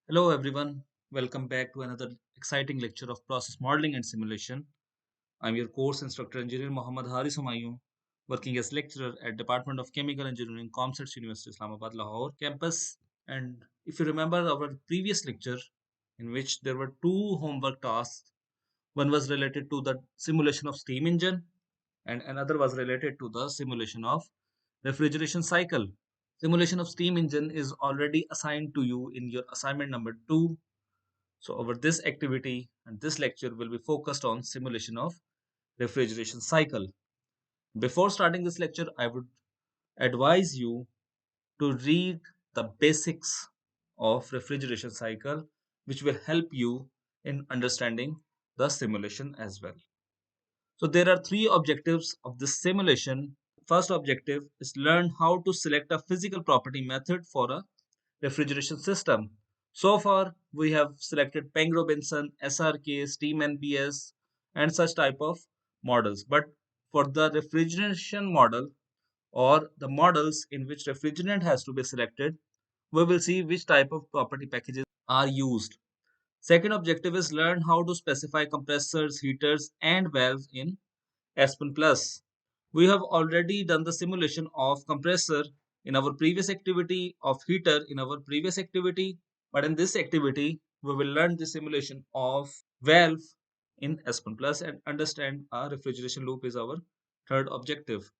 Hello everyone, welcome back to another exciting lecture of process modeling and simulation. I'm your course instructor engineer Mohammad Haris Humayun, working as lecturer at Department of Chemical Engineering, Comsets University, Islamabad, Lahore campus. And if you remember our previous lecture in which there were two homework tasks, one was related to the simulation of steam engine and another was related to the simulation of refrigeration cycle. Simulation of steam engine is already assigned to you in your assignment number 2. So over this activity and this lecture will be focused on simulation of refrigeration cycle. Before starting this lecture, I would advise you to read the basics of refrigeration cycle, which will help you in understanding the simulation as well. So there are three objectives of this simulation. First objective is learn how to select a physical property method for a refrigeration system. So far, we have selected Peng-Robinson, SRK, Steam NPS, and such type of models. But for the refrigeration model or the models in which refrigerant has to be selected, we will see which type of property packages are used. Second objective is learn how to specify compressors, heaters, and valves in Aspen Plus. We have already done the simulation of compressor in our previous activity, of heater in our previous activity, but in this activity, we will learn the simulation of valve in Aspen Plus and understand our refrigeration loop is our third objective.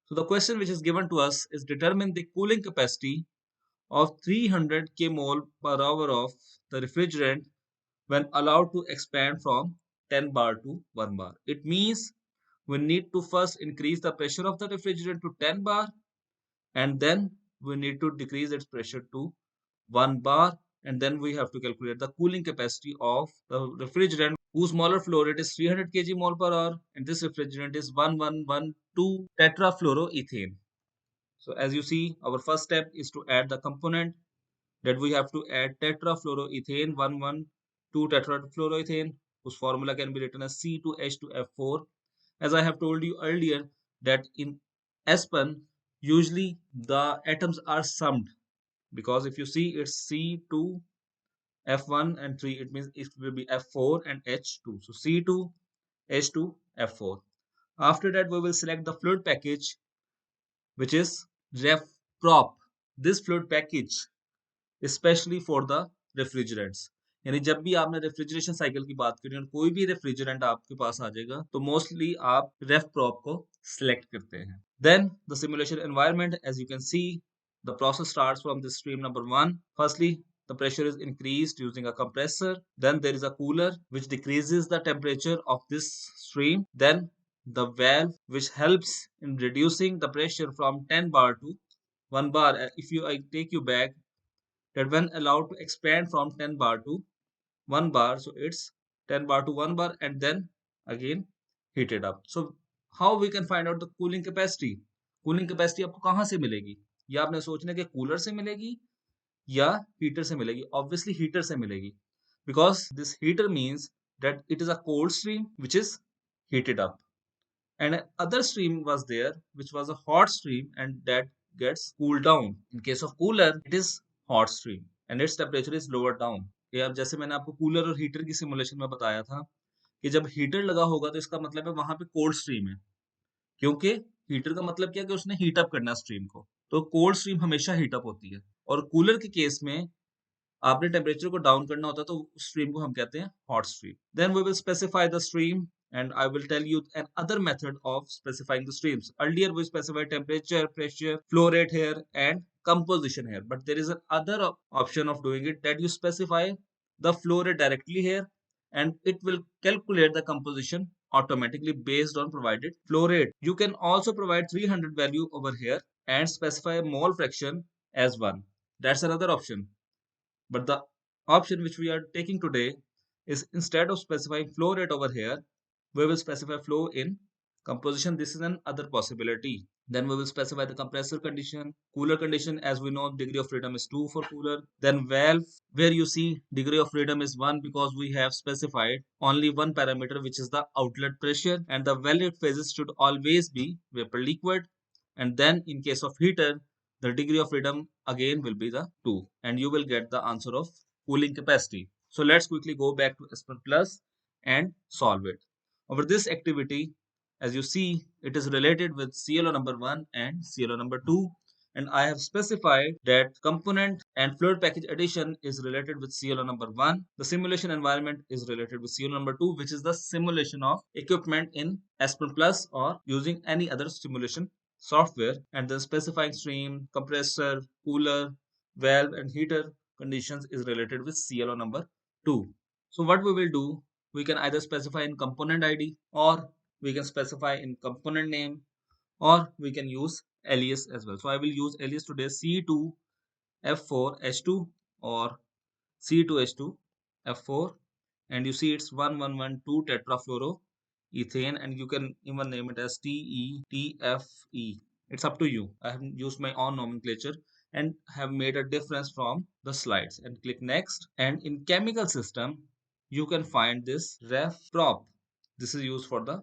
So the question which is given to us is determine the cooling capacity of 300 kmol per hour of the refrigerant when allowed to expand from 10 bar to 1 bar. It means we need to first increase the pressure of the refrigerant to 10 bar and then we need to decrease its pressure to 1 bar, and then we have to calculate the cooling capacity of the refrigerant whose molar flow rate is 300 kg mole per hour, and this refrigerant is 1112 tetrafluoroethane. So as you see, our first step is to add the component that we have to add tetrafluoroethane 112 tetrafluoroethane, whose formula can be written as C2H2F4. As I have told you earlier that in Aspen usually the atoms are summed, because if you see it's C2 F1 and 3, it means it will be F4 and H2. So C2 H2 F4. After that we will select the fluid package which is ref prop. This fluid package specially for the refrigerants, यानी जब भी आपने refrigeration cycle की बात करी और कोई भी रेफ्रिजरेंट आपके पास आ जाएगा तो मोस्टली आप रेफ प्रॉप को सिलेक्ट करते हैं. Then the simulation environment, as you can see, the process starts from the stream number 1. Firstly, the pressure is increased using a compressor. Then there is a cooler which decreases the temperature of this stream. Then the valve which helps in reducing the pressure from 10 bar to 1 bar. If you I take you back, that when allowed to expand from 10 bar to 1 bar, so it's 10 bar to 1 bar and then again heated up. So how we can find out the cooling capacity? Cooling capacity आपको कहाँ से मिलेगी? या आपने सोचना कि cooler से मिलेगी या हीटर से मिलेगी? Obviously हीटर से मिलेगी, because this heater means that it is a cold stream which is heated up, and other stream was there which was a hot stream and that gets cooled down. In case of cooler, it is hot stream and its temperature is lower down. ये अब जैसे मैंने आपको cooler और heater की simulation में बताया था कि जब हीटर लगा होगा तो इसका मतलब है वहां पे कोल्ड स्ट्रीम है, क्योंकि हीटर का मतलब क्या है कि उसने हीट अप करना स्ट्रीम को, तो कोल्ड स्ट्रीम हमेशा हीट अप होती है. और कूलर के केस में आपने टेम्परेचर को डाउन करना होता है तो उस स्ट्रीम को हम कहते हैं hot stream. Then we will specify the stream and I will tell you another method of specifying the streams. Earlier we specified temperature, pressure, flow rate here and composition here, but there is another option of doing it, that you specify the flow rate directly here and it will calculate the composition automatically based on provided flow rate. You can also provide 300 value over here and specify mole fraction as 1. That's another option. But the option which we are taking today is, instead of specifying flow rate over here, we will specify flow in composition. This is another possibility. Then we will specify the compressor condition, cooler condition. As we know, degree of freedom is 2 for cooler. Then valve, where you see degree of freedom is 1 because we have specified only one parameter, which is the outlet pressure, and the valid phases should always be vapor liquid. And then in case of heater, the degree of freedom again will be the 2 and you will get the answer of cooling capacity. So let's quickly go back to Aspen Plus and solve it. Over this activity, as you see, it is related with CLO number 1 and CLO number 2. And I have specified that component and fluid package addition is related with CLO number 1. The simulation environment is related with CLO number 2, which is the simulation of equipment in Aspen Plus or using any other simulation software, and then specifying stream, compressor, cooler, valve and heater conditions is related with CLO number 2. So what we will do, we can either specify in component ID or we can specify in component name or we can use alias as well. So I will use alias today C2F4H2 or C2H2F4, and you see it's 1112 tetrafluoroethane, and you can even name it as TETFE. It's up to you. I have used my own nomenclature and have made a difference from the slides, and click next. And in chemical system you can find this ref prop. This is used for the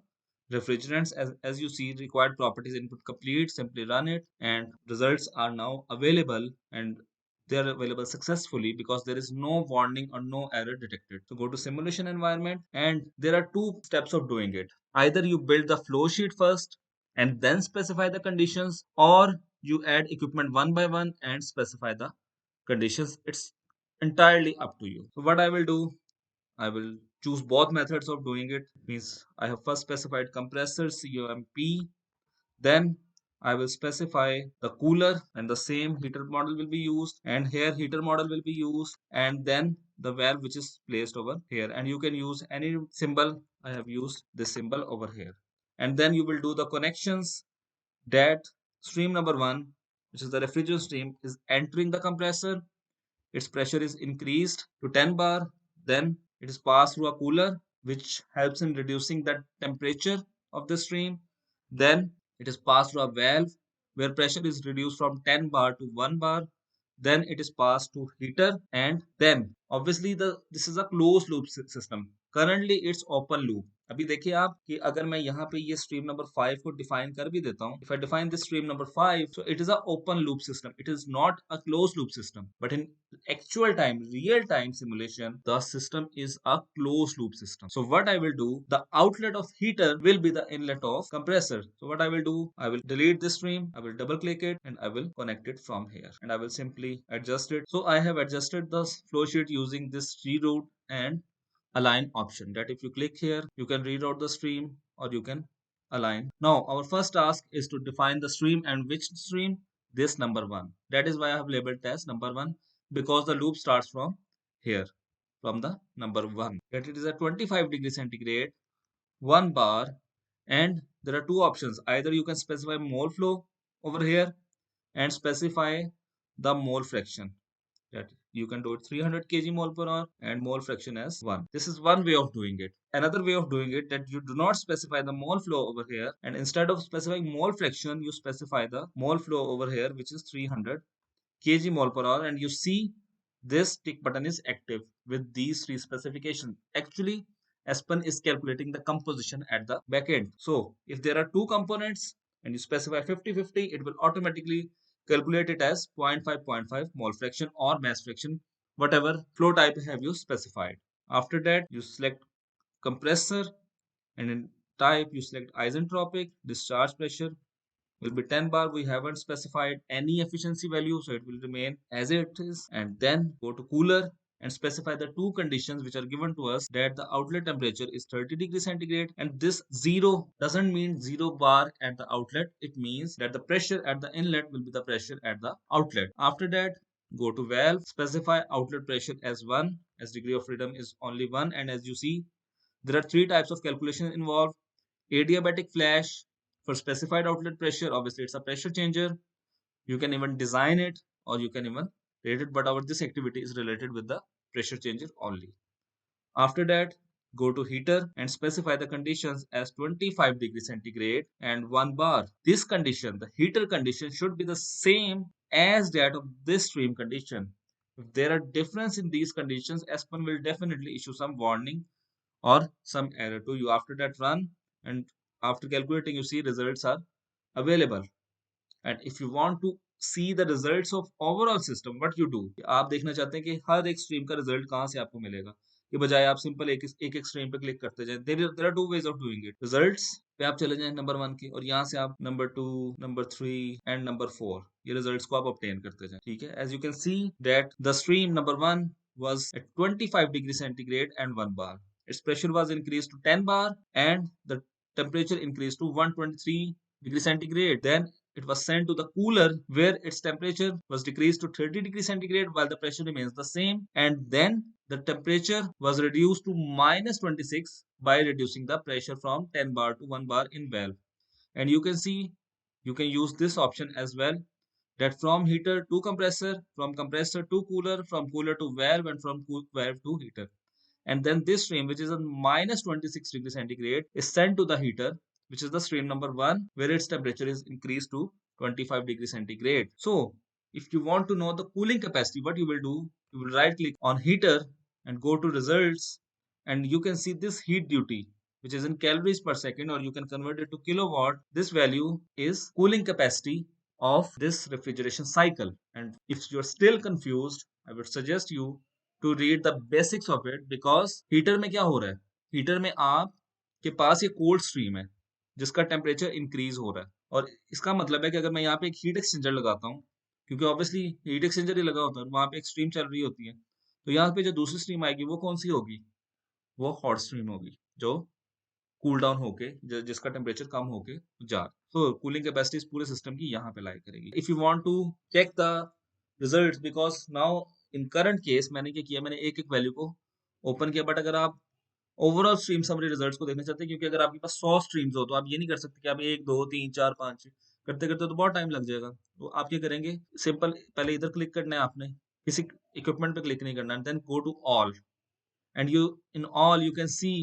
refrigerants. As you see, required properties input complete, simply run it, and results are now available, and they are available successfully because there is no warning or no error detected. So go to simulation environment, and there are two steps of doing it. Either you build the flow sheet first and then specify the conditions, or you add equipment one by one and specify the conditions. It's entirely up to you. So what I will do, I will choose both methods of doing it. Means I have first specified compressor COMP, then I will specify the cooler, and the same heater model will be used, and here heater model will be used, and then the valve which is placed over here, and you can use any symbol. I have used this symbol over here. And then you will do the connections that stream number 1, which is the refrigerant stream, is entering the compressor. Its pressure is increased to 10 bar, then it is passed through a cooler which helps in reducing the temperature of the stream. Then it is passed through a valve where pressure is reduced from 10 bar to 1 bar. Then it is passed to heater, and then obviously the this is a closed loop system. Currently it's open loop. अभी देखिए आप कि अगर मैं यहाँ पे ये stream number 5 को define कर भी देता हूँ, if I define this stream number 5, so it is a open loop system. It is not a closed loop system. But in actual time, real time simulation, the system is a closed loop system. So what I will do, the outlet of heater will be the inlet of compressor. So what I will do, I will delete this stream, I will double click it, and I will connect it from here, and I will simply adjust it. So I have adjusted the flow sheet using this reroute and align option, that if you click here you can reroute the stream or you can align. Now our first task is to define the stream, and which stream? This number 1. That is why I have labeled as number 1, because the loop starts from here, from the number 1, that it is at 25 degrees centigrade, 1 bar, and there are two options. Either you can specify mole flow over here and specify the mole fraction, that you can do it 300 kg mole per hour and mole fraction as 1. This is one way of doing it. Another way of doing it, that you do not specify the mole flow over here, and instead of specifying mole fraction you specify the mole flow over here, which is 300 kg mole per hour, and you see this tick button is active with these three specifications. Actually Aspen is calculating the composition at the back end. So if there are two components and you specify 50-50, it will automatically calculate it as 0.5 mole fraction or mass fraction, whatever flow type have you specified. After that you select compressor, and in type you select isentropic. Discharge pressure will be 10 bar. We haven't specified any efficiency value, so it will remain as it is. And then go to cooler and specify the two conditions which are given to us, that the outlet temperature is 30 degrees centigrade, and this 0 doesn't mean 0 bar at the outlet. It means that the pressure at the inlet will be the pressure at the outlet. After that, go to valve, specify outlet pressure as 1, as degree of freedom is only 1, and as you see there are three types of calculation involved. Adiabatic flash for specified outlet pressure, obviously it's a pressure changer. You can even design it or you can even rate it, but our this activity is related with the pressure changer only. After that, go to heater and specify the conditions as 25 degrees centigrade and 1 bar. This condition, the heater condition, should be the same as that of this stream condition. If there are difference in these conditions, Aspen will definitely issue some warning or some error to you. After that, run, and after calculating you see results are available. And if you want to see the results of overall system, what you do, आप देखना चाहते हैं कि हर एक stream का result कहाँ से आपको मिलेगा, ये बजाय आप सिंपल एक स्ट्रीम पे क्लिक करते जाएं। There are two ways of doing it. Results पे आप चले जाएं नंबर 1 की, और यहाँ से आप नंबर 2, नंबर 3 एंड नंबर 4 ये रिजल्ट्स को आप ऑब्टेन करते जाएं। ठीक है, as you can see that the stream number 1 was at 25 degree centigrade and 1 bar. Its pressure was increased to 10 bar and the temperature increased to 123 degree centigrade. Then it was sent to the cooler where its temperature was decreased to 30 degrees centigrade while the pressure remains the same, and then the temperature was reduced to minus 26 by reducing the pressure from 10 bar to 1 bar in valve. And you can see you can use this option as well, that from heater to compressor, from compressor to cooler, from cooler to valve, and from valve to heater. And then this stream, which is at minus 26 degree centigrade, is sent to the heater, which is the stream number 1, where its temperature is increased to 25 degree centigrade. So if you want to know the cooling capacity, what you will do, you will right click on heater and go to results, and you can see this heat duty, which is in calories per second, or you can convert it to kilowatt. This value is cooling capacity of this refrigeration cycle. And if you're still confused, I would suggest you to read the basics of it, because heater में क्या हो रहा है, heater में आप के पास ये cold stream है जिसका टेम्परेचर इंक्रीज हो रहा है, और इसका मतलब है कि अगर मैं यहाँ पे एक हीट एक्सचेंजर लगाता हूँ, क्योंकि ऑब्वियसली हीट एक्सचेंजर ही लगा होता है, वहां पे एक स्ट्रीम चल रही होती है, तो यहाँ पे जो दूसरी स्ट्रीम आएगी वो कौन सी होगी, वो हॉट स्ट्रीम होगी, जो कूल डाउन होके जिसका टेम्परेचर कम होके जा, तो कूलिंग कैपेसिटी इस पूरे सिस्टम की यहाँ पे लाई करेगी। If you want to check the results, because now in current case मैंने क्या किया, मैंने एक एक वैल्यू को ओपन किया, बट अगर आप ओवरऑल स्ट्रीम समरी रिजल्ट्स को देखना चाहते हैं, क्योंकि अगर आपके पास 100 स्ट्रीम्स हो तो आप ये नहीं कर सकते कि आप 1 2 3 4 5 करते करते तो बहुत टाइम लग जाएगा। तो आप क्या करेंगे, सिंपल पहले इधर क्लिक करना है आपने, किसी इक्विपमेंट पे क्लिक नहीं करना, then go to all, and you in all you can see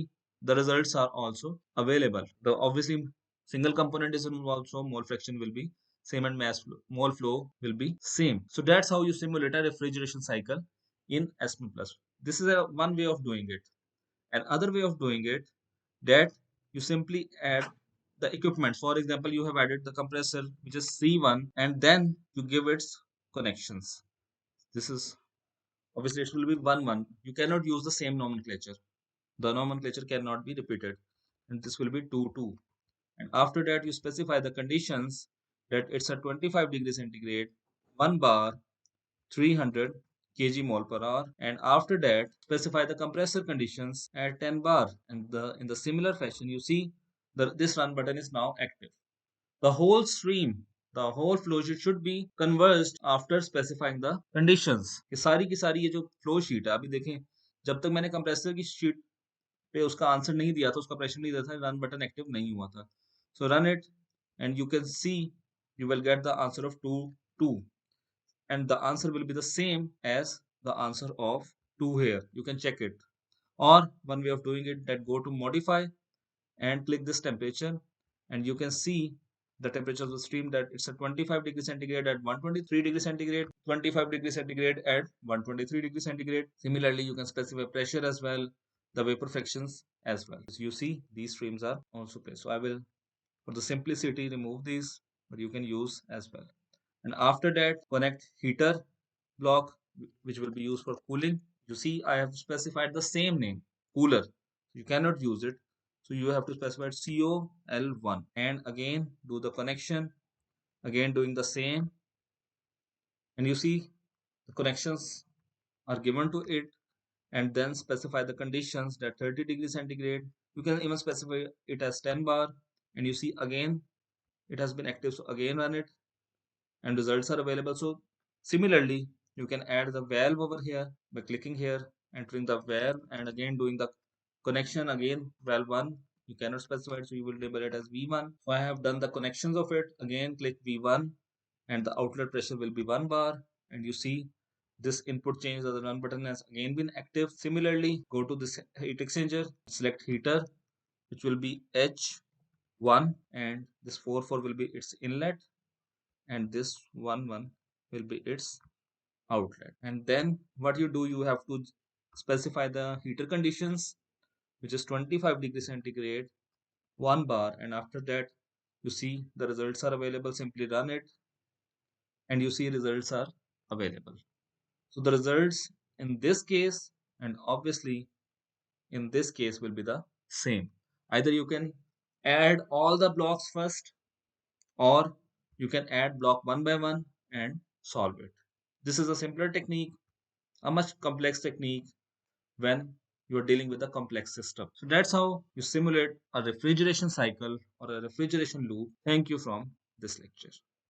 the results are also available. The obviously single component is involved, so mole fraction will be same and mass flow, mole flow will be same. So that's how you simulate a refrigeration cycle in Aspen Plus. This is a one way of doing it. Another way of doing it, that you simply add the equipment. For example, you have added the compressor which is C1, and then you give its connections. This is obviously it will be 1 1. You cannot use the same nomenclature, the nomenclature cannot be repeated, and this will be 2 2. And after that you specify the conditions, that it's a 25 degree centigrade, 1 bar, 300 kg mole per hour, and after that specify the compressor conditions at 10 bar, and in the similar fashion you see this run button is now active. The whole stream, the whole flow sheet should be converged after specifying the conditions. ये सारी ये जो flow sheet है, अभी देखें जब तक मैंने कंप्रेसर की शीट पे उसका आंसर नहीं दिया था, उसका प्रेशर नहीं दिया था, रन बटन एक्टिव नहीं हुआ था। So run it and you can see you will get the answer of 2 2, and the answer will be the same as the answer of 2 here. You can check it. Or one way of doing it, that go to modify and click this temperature, and you can see the temperature of the stream, that it's a 25 degree centigrade at 123 degree centigrade, 25 degree centigrade at 123 degree centigrade. Similarly, you can specify pressure as well, the vapor fractions as well. So you see these streams are also placed. So I will, for the simplicity, remove these, but you can use as well. And after that, connect heater block, which will be used for cooling. You see I have specified the same name, cooler. You cannot use it, so you have to specify COL1, and again do the connection, again doing the same, and you see the connections are given to it, and then specify the conditions, that 30 degrees centigrade. You can even specify it as 10 bar, and you see again it has been active, so again run it, and results are available. So similarly, you can add the valve over here by clicking here, entering the valve, and again doing the connection, again valve 1. You cannot specify it, so you will label it as V1. So I have done the connections of it. Again click V1, and the outlet pressure will be 1 bar, and you see this input change of the run button has again been active. Similarly, go to this heat exchanger, select heater, which will be H1, and this 4 4 will be its inlet, and this 1 1 will be its outlet. And then what you do, you have to specify the heater conditions, which is 25 degrees centigrade, 1 bar, and after that you see the results are available. Simply run it, and you see results are available. So the results in this case and obviously in this case will be the same. Either you can add all the blocks first, or you can add block one by one and solve it. This is a simpler technique, a much complex technique when you are dealing with a complex system. So that's how you simulate a refrigeration cycle or a refrigeration loop. Thank you from this lecture.